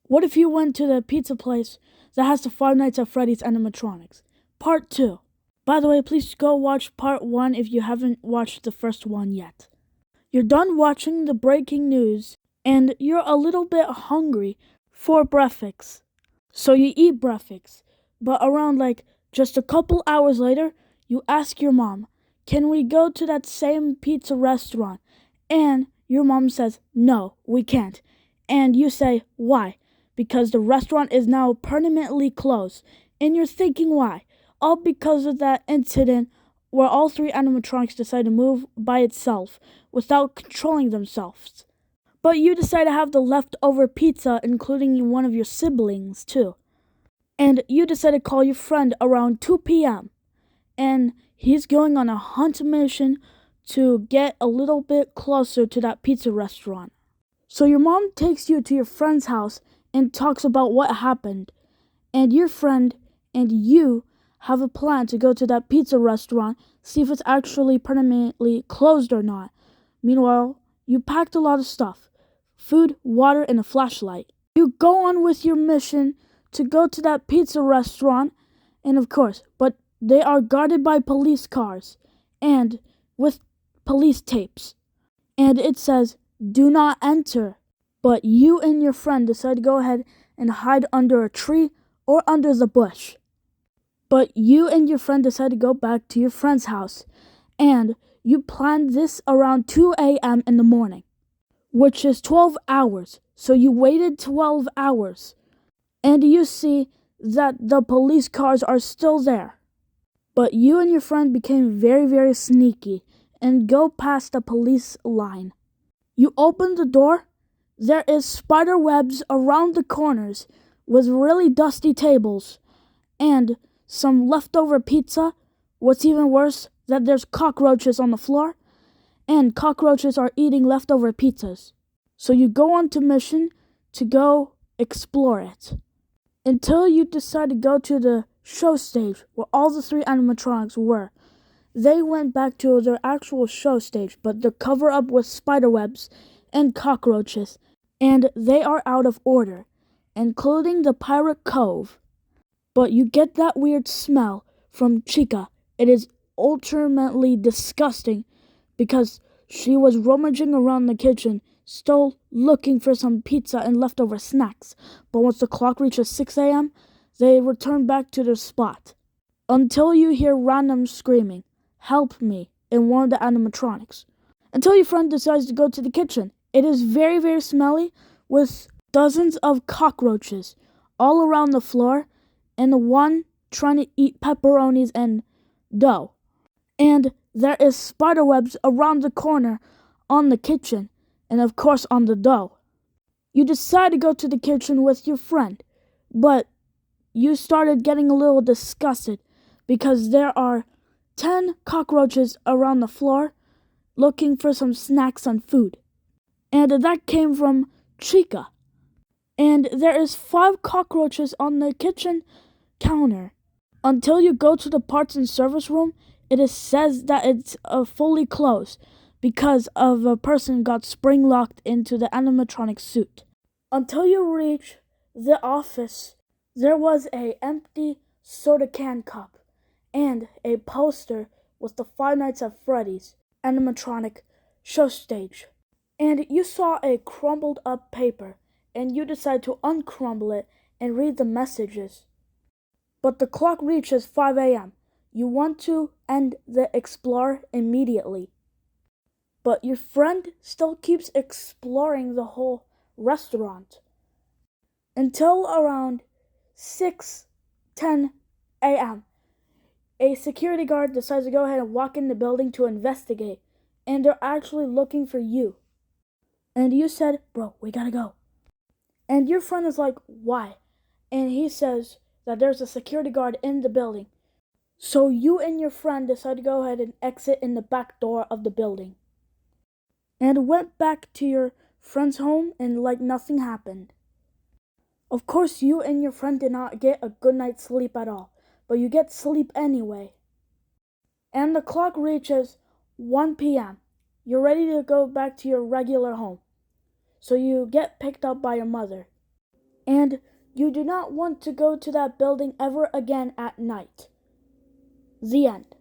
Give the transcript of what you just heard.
What if you went to the pizza place that has the Five Nights at Freddy's animatronics? Part 2. By the way, please go watch Part 1 if you haven't watched the first one yet. You're done watching the breaking news, and you're a little bit hungry for breakfast. So you eat breakfast, but around just a couple hours later, you ask your mom, can we go to that same pizza restaurant? And your mom says, no, we can't. And you say, why? Because the restaurant is now permanently closed. And you're thinking why? All because of that incident where all three animatronics decide to move by itself without controlling themselves. But you decide to have the leftover pizza, including one of your siblings, too. And you decide to call your friend around 2 p.m. And he's going on a hunt mission to get a little bit closer to that pizza restaurant. So your mom takes you to your friend's house and talks about what happened. And your friend and you have a plan to go to that pizza restaurant, see if it's actually permanently closed or not. Meanwhile, you packed a lot of stuff: food, water, and a flashlight. You go on with your mission to go to that pizza restaurant, and of course, but they are guarded by police cars and with police tapes. And it says, do not enter. But you and your friend decide to go ahead and hide under a tree or under the bush. But you and your friend decide to go back to your friend's house, and you planned this around 2 a.m. in the morning, which is 12 hours. So you waited 12 hours, and you see that the police cars are still there. But you and your friend became very, very sneaky and go past the police line. You open the door. There is spider webs around the corners with really dusty tables and some leftover pizza. What's even worse, that there's cockroaches on the floor, and cockroaches are eating leftover pizzas. So you go on to mission to go explore it, until you decide to go to the show stage where all the three animatronics were. They went back to their actual show stage, but they're covered up with spider webs and cockroaches, and they are out of order, including the Pirate Cove. But you get that weird smell from Chica. It is ultimately disgusting because she was rummaging around the kitchen, still looking for some pizza and leftover snacks. But once the clock reaches 6 a.m., they return back to their spot, until you hear random screaming, help me, in one of the animatronics. Until your friend decides to go to the kitchen. It is very, very smelly, with dozens of cockroaches all around the floor, and the one trying to eat pepperonis and dough. And there is spider webs around the corner on the kitchen, and of course on the dough. You decide to go to the kitchen with your friend, but you started getting a little disgusted because there are 10 cockroaches around the floor looking for some snacks and food. And that came from Chica. And there is 5 cockroaches on the kitchen counter. Until you go to the parts and service room, it says that it's fully closed because of a person got spring locked into the animatronic suit. Until you reach the office, there was an empty soda can cup and a poster with the Five Nights at Freddy's animatronic show stage. And you saw a crumbled up paper, and you decide to uncrumble it and read the messages. But the clock reaches 5 a.m. You want to end the explore immediately. But your friend still keeps exploring the whole restaurant, until around 6:10 a.m. A security guard decides to go ahead and walk in the building to investigate, and they're actually looking for you. And you said, bro, we gotta go. And your friend is like, why? And he says that there's a security guard in the building. So you and your friend decide to go ahead and exit in the back door of the building, and went back to your friend's home and like nothing happened. Of course, you and your friend did not get a good night's sleep at all, but you get sleep anyway. And the clock reaches 1 p.m. You're ready to go back to your regular home. So you get picked up by your mother. and you do not want to go to that building ever again at night. The end.